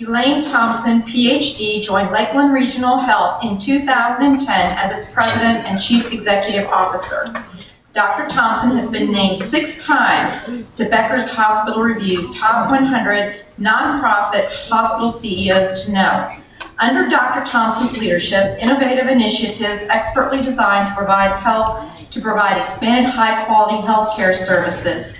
Elaine Thompson, PhD, joined Lakeland Regional Health in 2010 as its President and Chief Executive Officer. Dr. Thompson has been named 6 times to Becker's Hospital Review's Top 100 Nonprofit Hospital CEOs to Know. Under Dr. Thompson's leadership, innovative initiatives expertly designed to provide expanded high-quality healthcare services,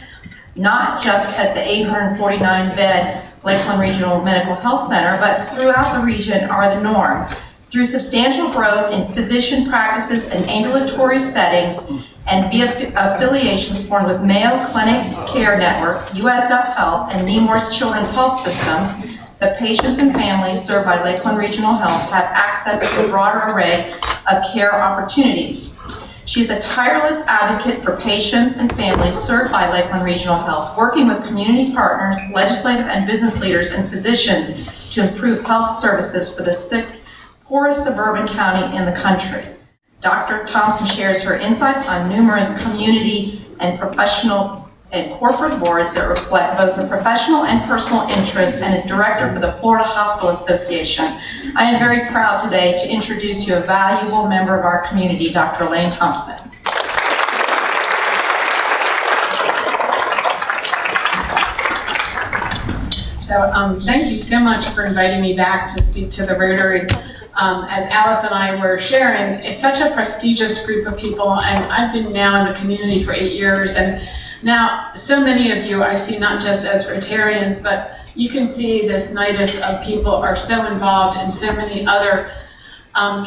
not just at the 849-bed Lakeland Regional Medical Health Center, but throughout the region are the norm. Through substantial growth in physician practices and ambulatory settings and via affiliations formed with Mayo Clinic Care Network, USF Health, and Nemours Children's Health Systems, the patients and families served by Lakeland Regional Health have access to a broader array of care opportunities. She is a tireless advocate for patients and families served by Lakeland Regional Health, working with community partners, legislative and business leaders, and physicians to improve health services for the 6th poorest suburban county in the country. Dr. Thompson shares her insights on numerous community and professional and corporate boards that reflect both her professional and personal interests, and is director for the Florida Hospital Association. I am very proud today to introduce you a valuable member of our community, Dr. Elaine Thompson. So thank you so much for inviting me back to speak to the Rotary. As Alice and I were sharing, it's such a prestigious group of people, and I've been now in the community for 8 years, and now so many of you I see not just as Rotarians, but you can see this nidus of people are so involved in so many other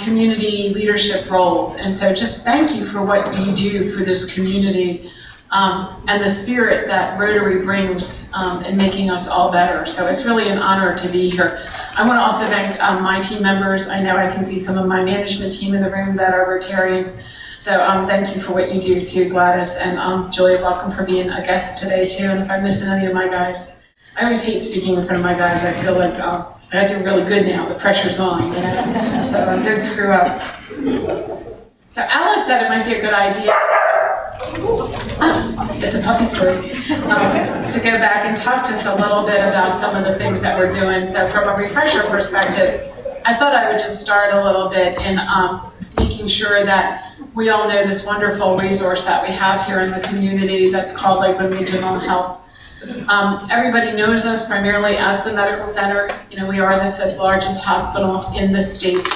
community leadership roles. And so just thank you for what you do for this community and the spirit that Rotary brings in making us all better. So it's really an honor to be here. I want to also thank my team members. I know I can see some of my management team in the room that are Rotarians. So thank you for what you do too, Gladys, and Julia, welcome for being a guest today too. And if I'm missing any of my guys, I always hate speaking in front of my guys. I feel like I do really good now. The pressure's on, you know? So I did screw up. So Alice said it might be a good idea. It's a puppy story. To go back and talk just a little bit about some of the things that we're doing. So from a refresher perspective, I thought I would just start a little bit in making sure that we all know this wonderful resource that we have here in the community that's called Lakeland Regional Health. Everybody knows us primarily as the medical center. You know, we are the 5th largest hospital in the state.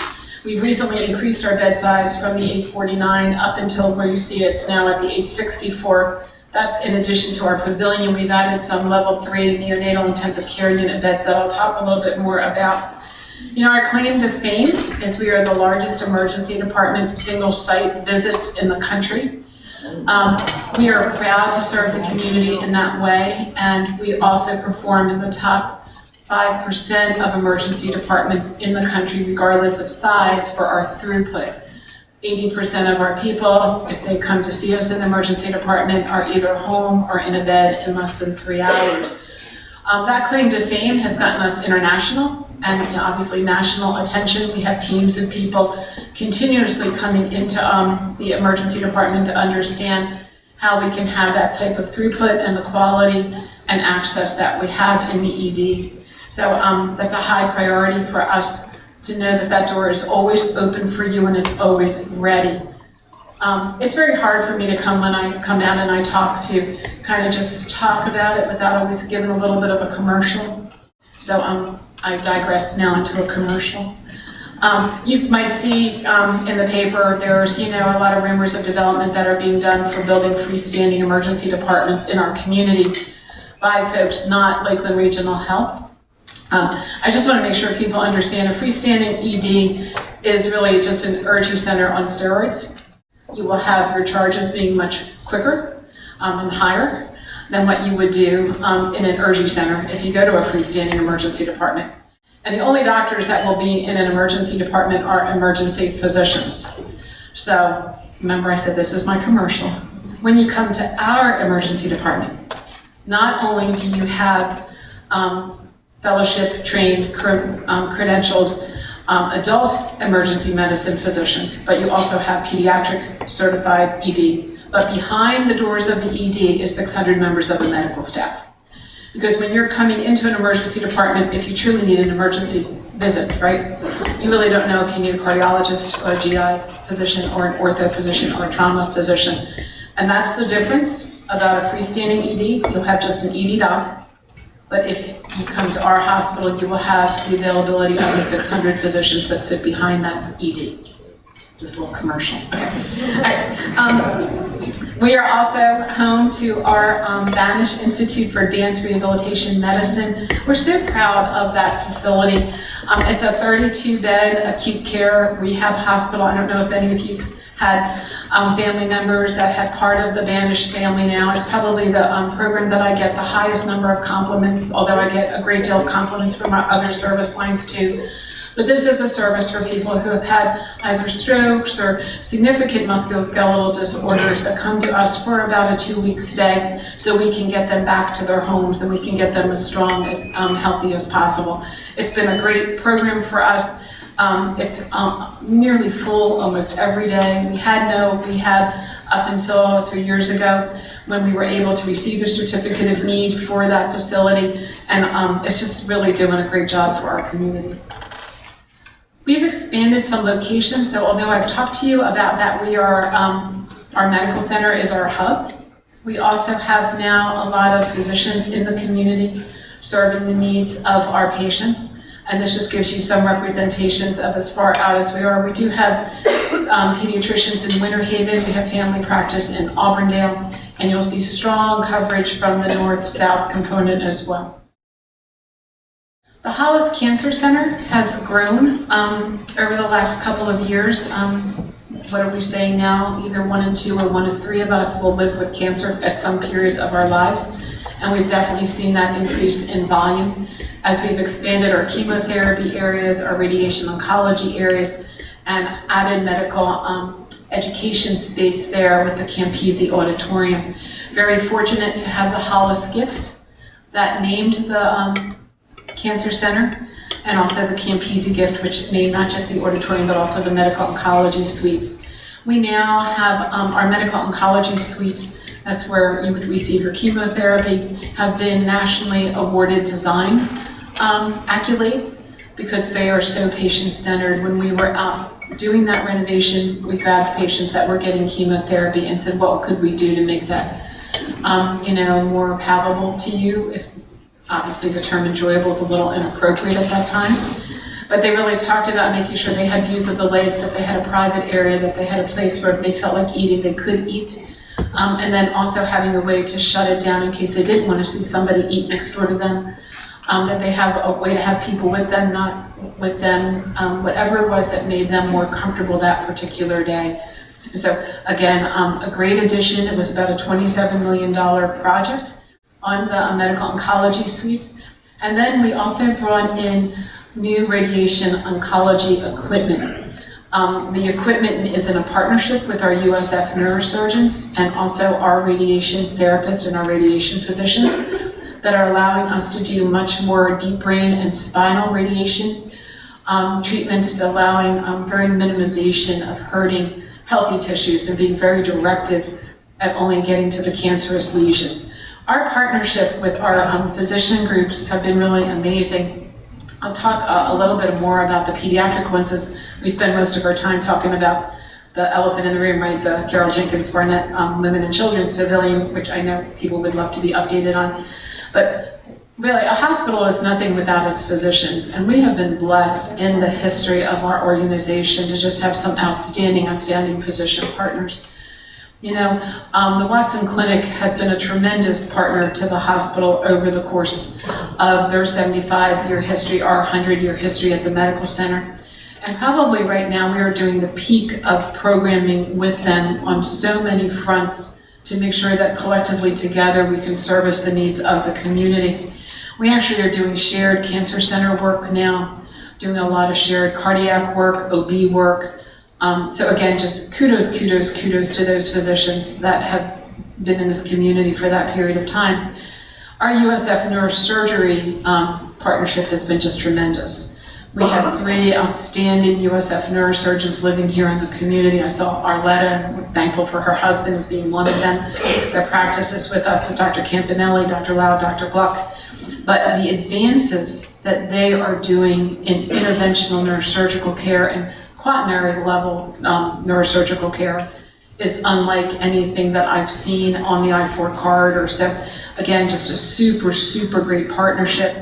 We've recently increased our bed size from the 849 up until where you see it's now at the 864. That's in addition to our pavilion. We've added some level 3 neonatal intensive care unit beds that I'll talk a little bit more about. You know, our claim to fame is we are the largest emergency department single site visits in the country. We are proud to serve the community in that way, and we also perform in the top 5% of emergency departments in the country, regardless of size, for our throughput. 80% of our people, if they come to see us in the emergency department, are either home or in a bed in less than 3 hours. That claim to fame has gotten us international and obviously national attention. We have teams of people continuously coming into the emergency department to understand how we can have that type of throughput and the quality and access that we have in the ED. So that's a high priority for us to know that that door is always open for you and it's always ready. It's very hard for me to come when I come out and I talk to kind of just talk about it without always giving a little bit of a commercial. So I digress now into a commercial. You might see in the paper there's a lot of rumors of development that are being done for building freestanding emergency departments in our community by folks not Lakeland Regional Health. I just want to make sure people understand a freestanding ED is really just an urgent center on steroids. You will have your charges being much quicker and higher than what you would do in an urgent center if you go to a freestanding emergency department. And the only doctors that will be in an emergency department are emergency physicians. So remember I said this is my commercial. When you come to our emergency department, not only do you have fellowship trained, credentialed adult emergency medicine physicians, but you also have pediatric certified ED. But behind the doors of the ED is 600 members of the medical staff. Because when you're coming into an emergency department, if you truly need an emergency visit, right? You really don't know if you need a cardiologist or a GI physician or an ortho physician or a trauma physician. And that's the difference about a freestanding ED. You'll have just an ED doc. But if you come to our hospital, you will have the availability of the 600 physicians that sit behind that ED. Just a little commercial. Okay. All right. We are also home to our Banish Institute for Advanced Rehabilitation Medicine. We're so proud of that facility. It's a 32-bed acute care rehab hospital. I don't know if any of you had family members that had part of the Banish family now. It's probably the program that I get the highest number of compliments, although I get a great deal of compliments from our other service lines too. But this is a service for people who have had either strokes or significant musculoskeletal disorders that come to us for about a 2-week stay so we can get them back to their homes and we can get them as strong, as healthy as possible. It's been a great program for us. It's nearly full almost every day. We had no rehab up until 3 years ago when we were able to receive the certificate of need for that facility, and it's just really doing a great job for our community. We've expanded some locations, so although I've talked to you about that we are, our medical center is our hub, we also have now a lot of physicians in the community serving the needs of our patients. And this just gives you some representations of as far out as we are. We do have pediatricians in Winter Haven, we have family practice in Auburndale, and you'll see strong coverage from the north-south component as well. The Hollis Cancer Center has grown over the last couple of years. What are we saying now? Either 1 in 2 or 1 in 3 of us will live with cancer at some periods of our lives. And we've definitely seen that increase in volume as we've expanded our chemotherapy areas, our radiation oncology areas, and added medical education space there with the Campisi Auditorium. Very fortunate to have the Hollis gift that named the Cancer Center, and also the Campisi gift, which named not just the auditorium, but also the medical oncology suites. We now have our medical oncology suites, that's where you would receive your chemotherapy, have been nationally awarded design accolades because they are so patient-centered. When we were out doing that renovation, we grabbed patients that were getting chemotherapy and said, what could we do to make that more palatable to you? If obviously the term enjoyable is a little inappropriate at that time, but they really talked about making sure they had views of the lake, that they had a private area, that they had a place where if they felt like eating, they could eat. And then also having a way to shut it down in case they didn't want to see somebody eat next door to them, that they have a way to have people with them, not with them, whatever it was that made them more comfortable that particular day. So again, a great addition. It was about a $27 million project on the medical oncology suites. And then we also brought in new radiation oncology equipment. The equipment is in a partnership with our USF neurosurgeons and also our radiation therapists and our radiation physicians that are allowing us to do much more deep brain and spinal radiation treatments, allowing very minimization of hurting healthy tissues and being very directive at only getting to the cancerous lesions. Our partnership with our physician groups have been really amazing. I'll talk a little bit more about the pediatric ones as we spend most of our time talking about the elephant in the room, right? The Carol Jenkins Barnett Women and Children's Pavilion, which I know people would love to be updated on. But really, a hospital is nothing without its physicians. And we have been blessed in the history of our organization to just have some outstanding physician partners. The Watson Clinic has been a tremendous partner to the hospital over the course of their 75-year history, our 100-year history at the medical center. And probably right now we are doing the peak of programming with them on so many fronts to make sure that collectively together we can service the needs of the community. We actually are doing shared cancer center work now, doing a lot of shared cardiac work, OB work. So again, just kudos to those physicians that have been in this community for that period of time. Our USF neurosurgery partnership has been just tremendous. We have 3 outstanding USF neurosurgeons living here in the community. I saw Arletta, and we're thankful for her husband as being one of them that practices with us, with Dr. Campanelli, Dr. Lau, Dr. Gluck. But the advances that they are doing in interventional neurosurgical care and quaternary level neurosurgical care is unlike anything that I've seen on the I-4 corridor. So again, just a super, super great partnership.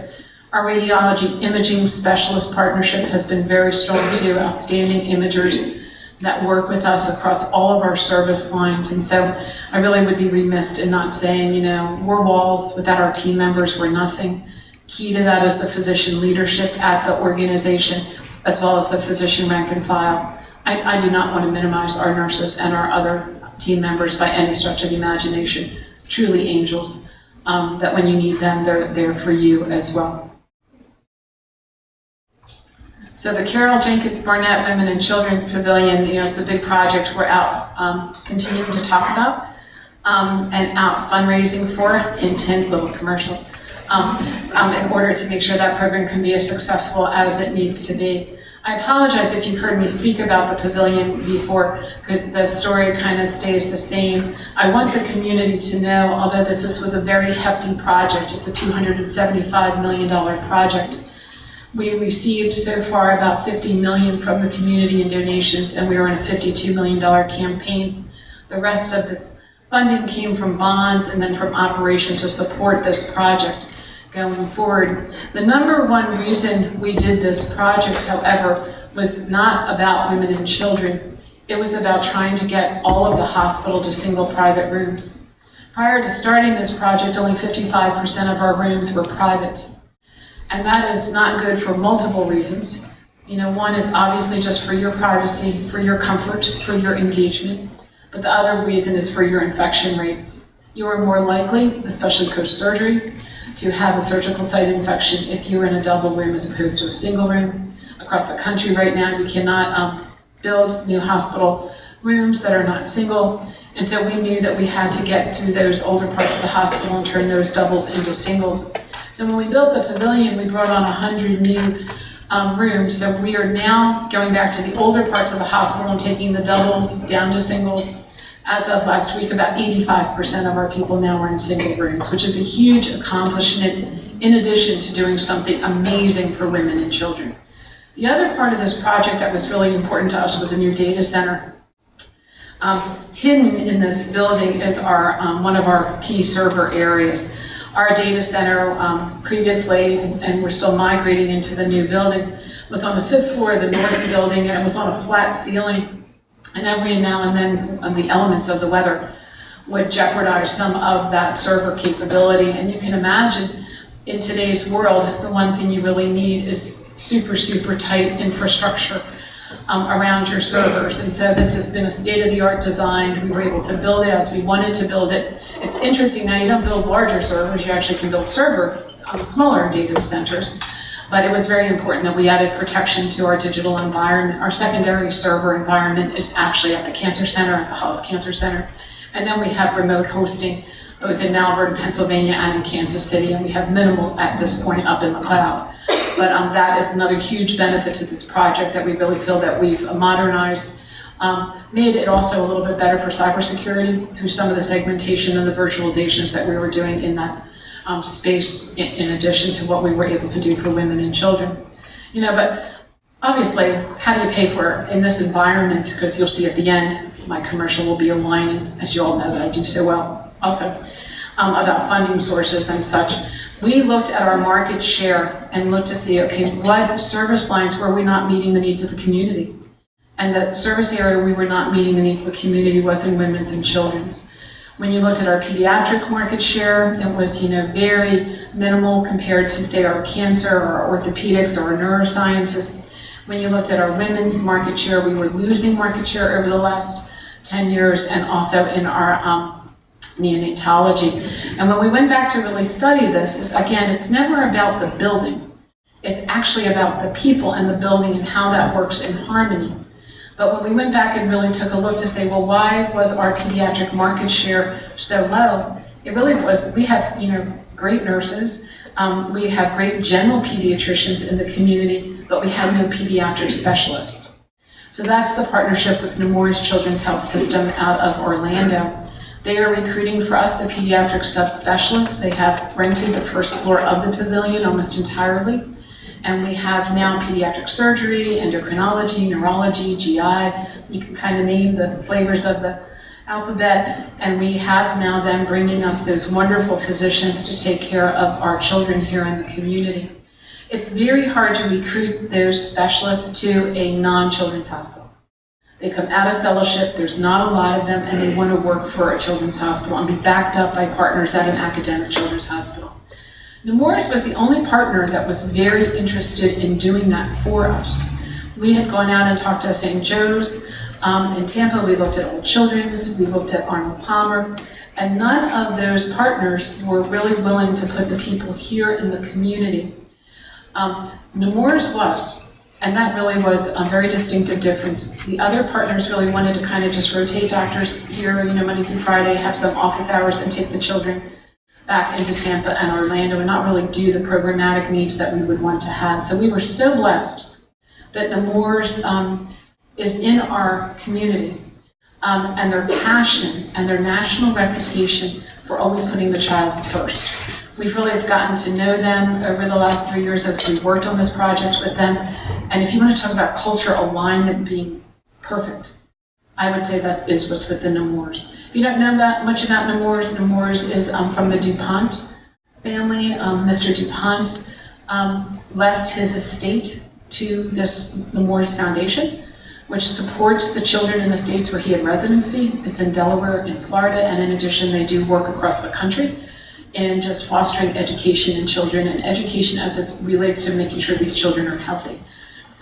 Our radiology imaging specialist partnership has been very strong too, outstanding imagers that work with us across all of our service lines. And so I really would be remiss in not saying, we're walls. Without our team members, we're nothing. Key to that is the physician leadership at the organization, as well as the physician rank and file. I do not want to minimize our nurses and our other team members by any stretch of the imagination. Truly angels, that when you need them, they're there for you as well. So the Carol Jenkins Barnett Women and Children's Pavilion, is the big project we're out continuing to talk about and out fundraising for, hint, little commercial, in order to make sure that program can be as successful as it needs to be. I apologize if you've heard me speak about the pavilion before, because the story kind of stays the same. I want the community to know, although this was a very hefty project, it's a $275 million project. We received so far about $50 million from the community in donations, and we were in a $52 million campaign. The rest of this funding came from bonds and then from operation to support this project going forward. The number one reason we did this project, however, was not about women and children. It was about trying to get all of the hospital to single private rooms. Prior to starting this project, only 55% of our rooms were private. And that is not good for multiple reasons. One is obviously just for your privacy, for your comfort, for your engagement. But the other reason is for your infection rates. You are more likely, especially post-surgery, to have a surgical site infection if you're in a double room as opposed to a single room. Across the country right now, you cannot build new hospital rooms that are not single. And so we knew that we had to get through those older parts of the hospital and turn those doubles into singles. So when we built the pavilion, we brought on 100 new rooms. So we are now going back to the older parts of the hospital and taking the doubles down to singles. As of last week, about 85% of our people now are in single rooms, which is a huge accomplishment in addition to doing something amazing for women and children. The other part of this project that was really important to us was a new data center. Hidden in this building is our one of our key server areas. Our data center previously, and we're still migrating into the new building, was on the 5th floor of the north building, and it was on a flat ceiling. And every now and then the elements of the weather would jeopardize some of that server capability. And you can imagine in today's world, the one thing you really need is super, super tight infrastructure around your servers. And so this has been a state-of-the-art design. We were able to build it as we wanted to build it. It's interesting, now you don't build larger servers, you actually can build smaller data centers. But it was very important that we added protection to our digital environment. Our secondary server environment is actually at the Cancer Center, at the Hollis Cancer Center. And then we have remote hosting both in Malvern, Pennsylvania, and in Kansas City. And we have minimal at this point up in the cloud. But that is another huge benefit to this project that we really feel that we've modernized. Made it also a little bit better for cybersecurity through some of the segmentation and the virtualizations that we were doing in that space in addition to what we were able to do for women and children. But obviously, how do you pay for it in this environment? Because you'll see at the end, my commercial will be a line, and as you all know that I do so well also, about funding sources and such. We looked at our market share and looked to see, okay, what service lines were we not meeting the needs of the community? And the service area we were not meeting the needs of the community was in women's and children's. When you looked at our pediatric market share, it was very minimal compared to, say, our cancer or our orthopedics or our neurosciences. When you looked at our women's market share, we were losing market share over the last 10 years, and also in our neonatology. And when we went back to really study this, again, it's never about the building. It's actually about the people and the building and how that works in harmony. But when we went back and really took a look to say, well, why was our pediatric market share so low? It really was, we have, great nurses. We have great general pediatricians in the community, but we had no pediatric specialists. So that's the partnership with Nemours Children's Health System out of Orlando. They are recruiting for us the pediatric subspecialists. They have rented the first floor of the pavilion almost entirely. And we have now pediatric surgery, endocrinology, neurology, GI. You can kind of name the flavors of the alphabet. And we have now them bringing us those wonderful physicians to take care of our children here in the community. It's very hard to recruit those specialists to a non-children's hospital. They come out of fellowship, there's not a lot of them, and they want to work for a children's hospital and be backed up by partners at an academic children's hospital. Nemours was the only partner that was very interested in doing that for us. We had gone out and talked to St. Joe's in Tampa, we looked at Old Children's, we looked at Arnold Palmer, and none of those partners were really willing to put the people here in the community. Nemours was. And that really was a very distinctive difference. The other partners really wanted to kind of just rotate doctors here, Monday through Friday, have some office hours and take the children back into Tampa and Orlando and not really do the programmatic needs that we would want to have. So we were so blessed that Nemours is in our community and their passion and their national reputation for always putting the child first. We've really gotten to know them over the last 3 years as we worked on this project with them. And if you want to talk about culture alignment being perfect, I would say that is what's with the Nemours. If you don't know much about Nemours, Nemours is from the DuPont family. Mr. DuPont left his estate to this Nemours Foundation, which supports the children in the states where he had residency. It's in Delaware and Florida, and in addition, they do work across the country in just fostering education in children and education as it relates to making sure these children are healthy.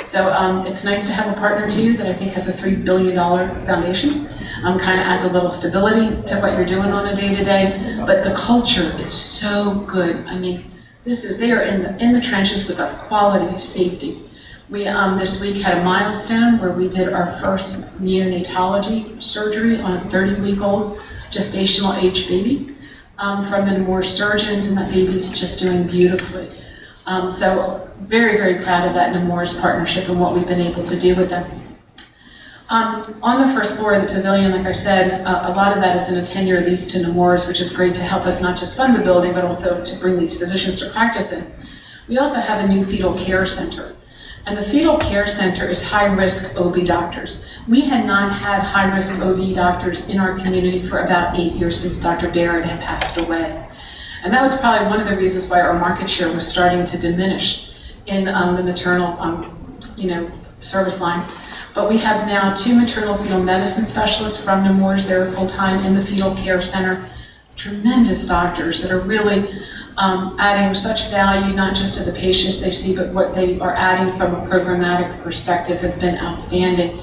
So it's nice to have a partner too that I think has a $3 billion foundation. Kind of adds a little stability to what you're doing on a day-to-day, but the culture is so good. I mean, they are in the trenches with us, quality, safety. We this week had a milestone where we did our first neonatology surgery on a 30-week-old gestational age baby. From the Nemours surgeons, and that baby's just doing beautifully. So very, very proud of that Nemours partnership and what we've been able to do with them. On the first floor of the pavilion, like I said, a lot of that is in a 10-year lease to Nemours, which is great to help us not just fund the building, but also to bring these physicians to practice in. We also have a new fetal care center. And the fetal care center is high-risk OB doctors. We had not had high-risk OB doctors in our community for about 8 years since Dr. Barrett had passed away. And that was probably one of the reasons why our market share was starting to diminish in the maternal service line. But we have now 2 maternal fetal medicine specialists from Nemours. They're full-time in the fetal care center. Tremendous doctors that are really adding such value, not just to the patients they see, but what they are adding from a programmatic perspective has been outstanding.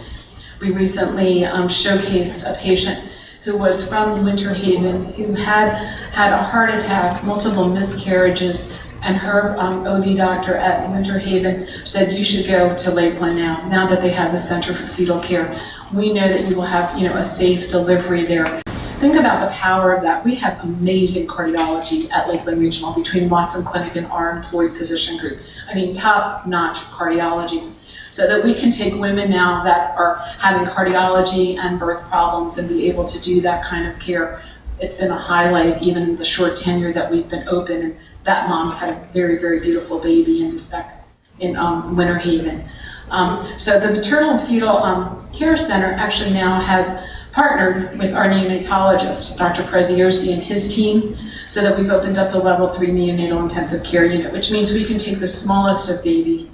We recently showcased a patient who was from Winter Haven, who had a heart attack, multiple miscarriages, and her OB doctor at Winter Haven said, you should go to Lakeland now that they have the Center for Fetal Care. We know that you will have a safe delivery there. Think about the power of that. We have amazing cardiology at Lakeland Regional between Watson Clinic and our employed physician group. I mean, top-notch cardiology. So that we can take women now that are having cardiology and birth problems and be able to do that kind of care. It's been a highlight even in the short tenure that we've been open, and that mom's had a very, very beautiful baby in Winter Haven. So the maternal fetal care center actually now has partnered with our neonatologist, Dr. Preziosi, and his team, so that we've opened up the level 3 neonatal intensive care unit, which means we can take the smallest of babies.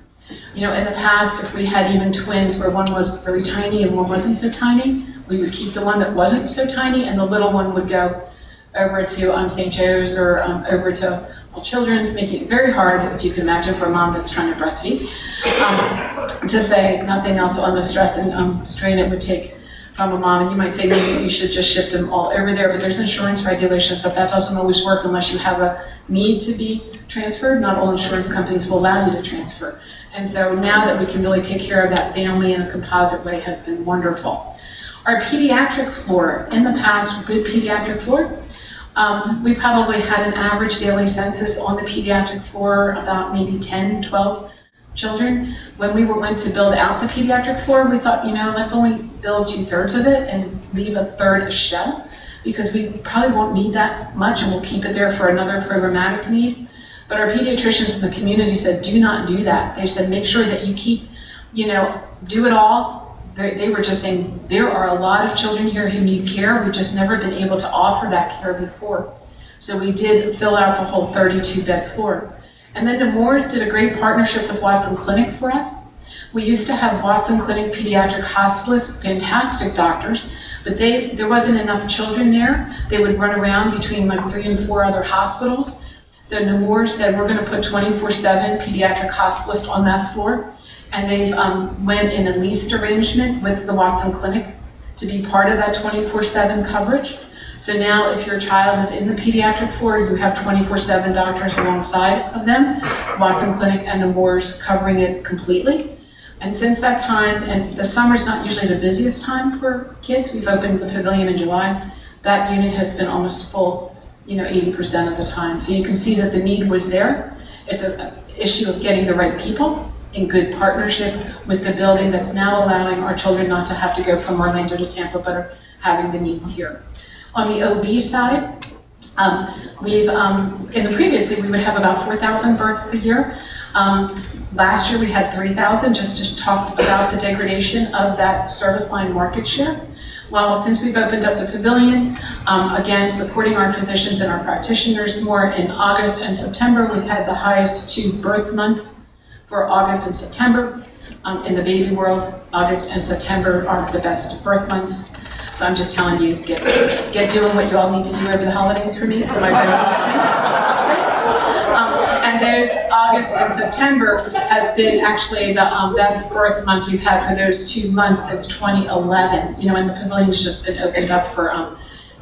In the past, if we had even twins where one was very tiny and one wasn't so tiny, we would keep the one that wasn't so tiny, and the little one would go over to St. Joe's or over to All Children's, making it very hard, if you can imagine, for a mom that's trying to breastfeed, to say nothing else on the stress and strain it would take from a mom. And you might say maybe you should just shift them all over there, but there's insurance regulations that doesn't always work unless you have a need to be transferred. Not all insurance companies will allow you to transfer. And so now that we can really take care of that family in a composite way has been wonderful. Our pediatric floor, in the past, good pediatric floor, we probably had an average daily census on the pediatric floor about maybe 10, 12 children. When we went to build out the pediatric floor, we thought, let's only build 2/3 of it and leave 1/3 as shell, because we probably won't need that much and we'll keep it there for another programmatic need. But our pediatricians in the community said, do not do that. They said, make sure that you keep, do it all. They were just saying, there are a lot of children here who need care. We've just never been able to offer that care before. So we did fill out the whole 32-bed floor. And then Nemours did a great partnership with Watson Clinic for us. We used to have Watson Clinic pediatric hospitalists, fantastic doctors, but there wasn't enough children there. They would run around between like 3 and 4 other hospitals. So Nemours said, we're gonna put 24/7 pediatric hospitalists on that floor. And they've went in a leased arrangement with the Watson Clinic to be part of that 24/7 coverage. So now if your child is in the pediatric floor, you have 24/7 doctors alongside of them, Watson Clinic and Nemours covering it completely. And since that time, and the summer's not usually the busiest time for kids, we've opened the pavilion in July, that unit has been almost full, 80% of the time. So you can see that the need was there. It's an issue of getting the right people in good partnership with the building that's now allowing our children not to have to go from Orlando to Tampa, but are having the needs here. On the OB side, previously we would have about 4,000 births a year. Last year we had 3,000, just to talk about the degradation of that service line market share. Well, since we've opened up the pavilion, again, supporting our physicians and our practitioners more, in August and September, we've had the highest 2 birth months for August and September. In the baby world, August and September are the best birth months. So I'm just telling you, get doing what you all need to do over the holidays for me, for my baby's sake. And there's August and September has been actually the best birth months we've had for those 2 months since 2011. And the pavilion's just been opened up for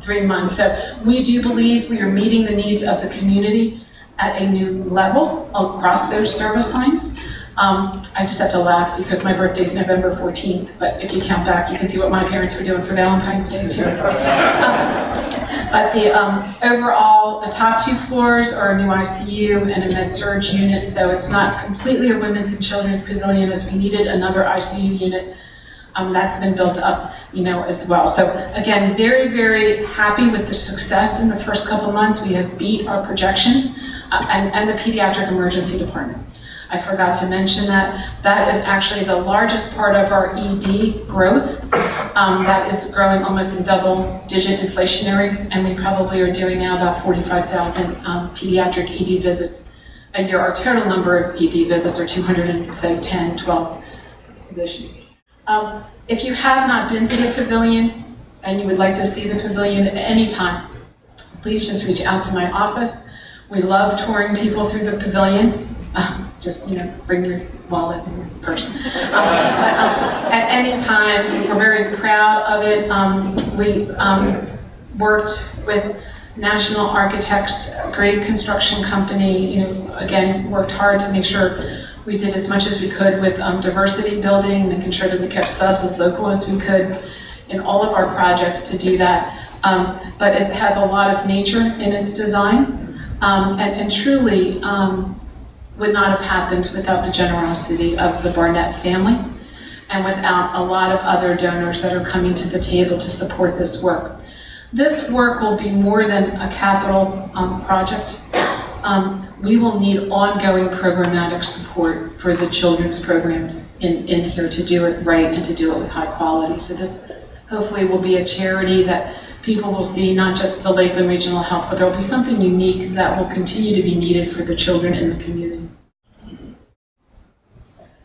3 months. So we do believe we are meeting the needs of the community at a new level across those service lines. I just have to laugh because my birthday's November 14th, but if you count back, you can see what my parents were doing for Valentine's Day too. But overall, the top 2 floors are a new ICU and a med-surg unit, so it's not completely a women's and children's pavilion, as we needed another ICU unit. That's been built up, as well. So again, very, very happy with the success in the first couple of months. We have beat our projections, and the pediatric emergency department. I forgot to mention that is actually the largest part of our ED growth. That is growing almost in double-digit inflationary, and we probably are doing now about 45,000 pediatric ED visits a year. Our total number of ED visits are 210, 12 admissions. If you have not been to the pavilion and you would like to see the pavilion at any time, please just reach out to my office. We love touring people through the pavilion. Just bring your wallet and your purse. At any time, we're very proud of it. We worked with National Architects, a great construction company. Again, worked hard to make sure we did as much as we could with diversity building, making sure that we kept subs as local as we could in all of our projects to do that. But it has a lot of nature in its design, and truly. Would not have happened without the generosity of the Barnett family and without a lot of other donors that are coming to the table to support this work. This work will be more than a capital project. We will need ongoing programmatic support for the children's programs in here to do it right and to do it with high quality. So this hopefully will be a charity that people will see, not just the Lakeland Regional Health, but there'll be something unique that will continue to be needed for the children in the community.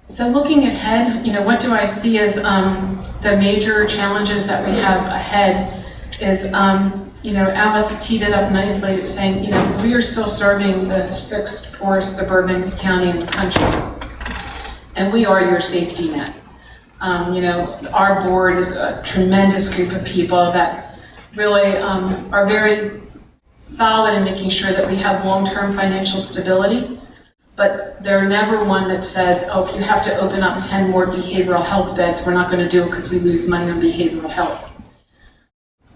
So looking ahead, what do I see as the major challenges that we have ahead is, Alice teed it up nicely saying, we are still serving the 6th poorest suburban county in the country, and we are your safety net. Our board is a tremendous group of people that really are very solid in making sure that we have long-term financial stability, but they're never one that says, oh, if you have to open up 10 more behavioral health beds, we're not going to do it because we lose money on behavioral health.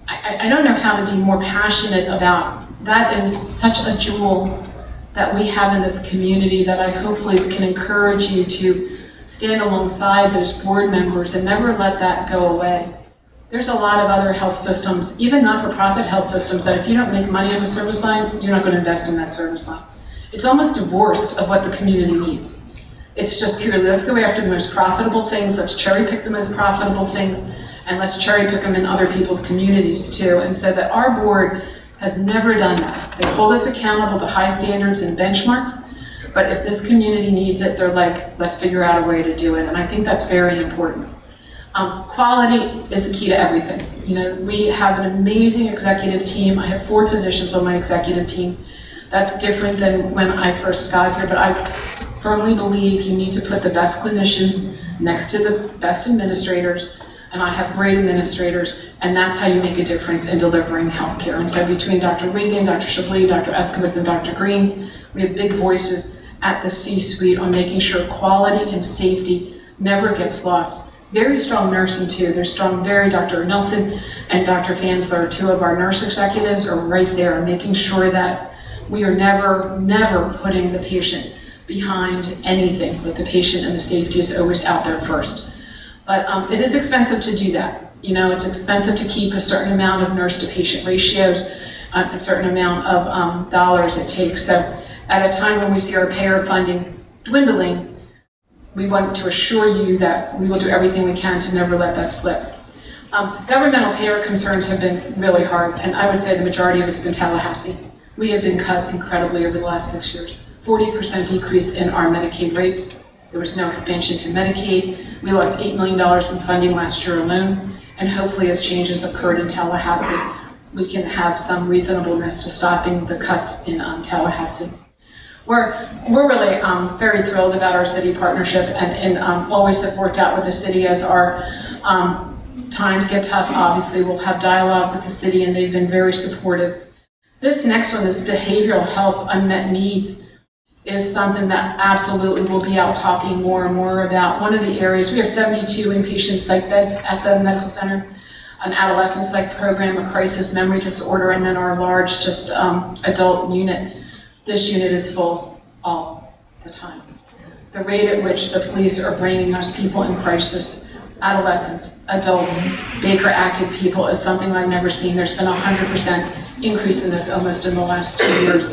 I don't know how to be more passionate about that. Is such a jewel that we have in this community that I hopefully can encourage you to stand alongside those board members and never let that go away. There's a lot of other health systems, even not-for-profit health systems, that if you don't make money on the service line, you're not going to invest in that service line. It's almost divorced of what the community needs. It's just purely, let's go after the most profitable things, let's cherry pick the most profitable things, and let's cherry pick them in other people's communities too. And so that our board has never done that. They hold us accountable to high standards and benchmarks, but if this community needs it, they're like, let's figure out a way to do it. And I think that's very important. Quality is the key to everything. You know, we have an amazing executive team. I have 4 physicians on my executive team. That's different than when I first got here, but I firmly believe you need to put the best clinicians next to the best administrators, and I have great administrators, and that's how you make a difference in delivering healthcare. And so between Dr. Regan, Dr. Chablis, Dr. Eskowitz, and Dr. Green, we have big voices at the C-suite on making sure quality and safety never gets lost. Very strong nursing too. They're strong, Dr. Nelson and Dr. Fansler, 2 of our nurse executives, are right there making sure that we are never putting the patient behind anything, that the patient and the safety is always out there first. But it is expensive to do that. You know, it's expensive to keep a certain amount of nurse to patient ratios, a certain amount of dollars it takes. So at a time when we see our payer funding dwindling, we want to assure you that we will do everything we can to never let that slip. Governmental payer concerns have been really hard, and I would say the majority of it's been Tallahassee. We have been cut incredibly over the last 6 years. 40% decrease in our Medicaid rates. There was no expansion to Medicaid. We lost $8 million in funding last year alone, and hopefully as changes occurred in Tallahassee, we can have some reasonableness to stopping the cuts in Tallahassee. We're really very thrilled about our city partnership, and always have worked out with the city as our times get tough. Obviously, we'll have dialogue with the city, and they've been very supportive. This next one, this behavioral health unmet needs, is something that absolutely we'll be out talking more and more about. One of the areas, we have 72 inpatient psych beds at the medical center, an adolescent psych program, a crisis memory disorder, and then our large just adult unit. This unit is full all the time. The rate at which the police are bringing us people in crisis, adolescents, adults, Baker active people, is something I've never seen. There's been a 100% increase in this almost in the last 2 years.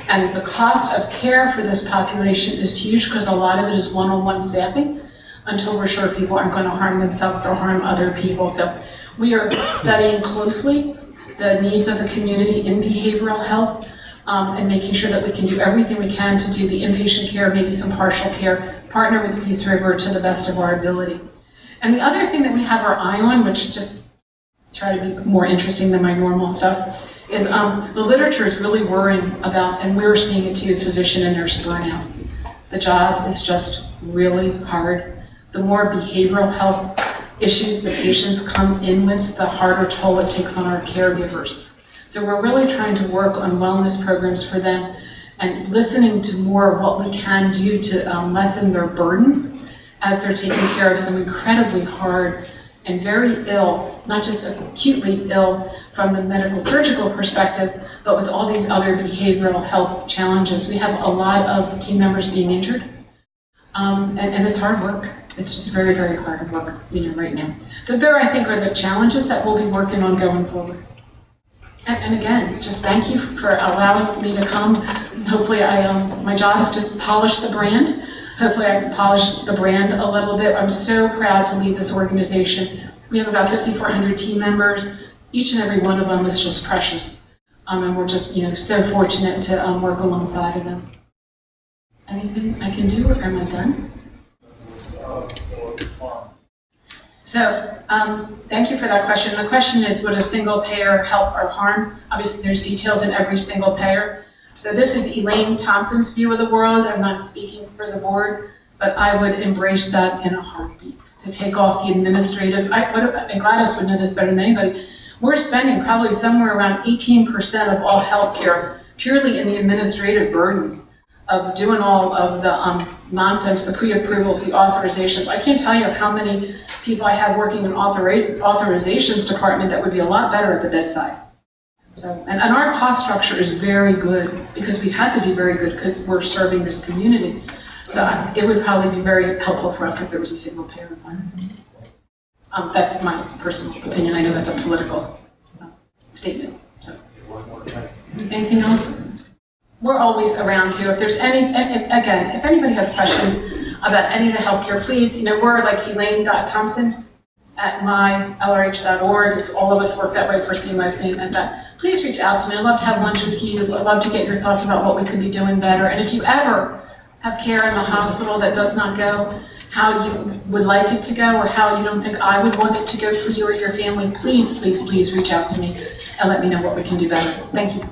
And the cost of care for this population is huge because a lot of it is one-on-one staffing until we're sure people aren't going to harm themselves or harm other people. So we are studying closely the needs of the community in behavioral health, and making sure that we can do everything we can to do the inpatient care, maybe some partial care, partner with Peace River to the best of our ability. And the other thing that we have our eye on, which just try to be more interesting than my normal stuff, is the literature is really worrying about, and we're seeing it too, physician and nurse burnout. The job is just really hard. The more behavioral health issues the patients come in with, the harder toll it takes on our caregivers. So we're really trying to work on wellness programs for them and listening to more of what we can do to lessen their burden as they're taking care of some incredibly hard and very ill, not just acutely ill from the medical surgical perspective, but with all these other behavioral health challenges. We have a lot of team members being injured, and it's hard work. It's just very, very hard work, right now. So there, I think, are the challenges that we'll be working on going forward. And again, just thank you for allowing me to come. Hopefully, my job is to polish the brand. Hopefully I can polish the brand a little bit. I'm so proud to lead this organization. We have about 5,400 team members. Each and every one of them is just precious. And we're just, so fortunate to work alongside of them. Anything I can do, or am I done? So, thank you for that question. The question is, would a single payer help or harm? Obviously, there's details in every single payer. So this is Elaine Thompson's view of the world. I'm not speaking for the board, but I would embrace that in a heartbeat, to take off the administrative. And Gladys would know this better than anybody. We're spending probably somewhere around 18% of all healthcare purely in the administrative burdens of doing all of the nonsense, the pre-approvals, the authorizations. I can't tell you how many people I have working in authorizations department that would be a lot better at the bedside. So, and our cost structure is very good because we had to be very good because we're serving this community. So it would probably be very helpful for us if there was a single payer one. That's my personal opinion. I know that's a political statement. So, anything else? We're always around too. If there's again, if anybody has questions about any of the healthcare, please, we're like Elaine Thompson at mylrh.org. It's all of us work that way, first name, last name, and that. Please reach out to me. I'd love to have lunch with you. I'd love to get your thoughts about what we could be doing better. And if you ever have care in the hospital that does not go how you would like it to go, or how you don't think I would want it to go for you or your family, please, please, please reach out to me and let me know what we can do better. Thank you.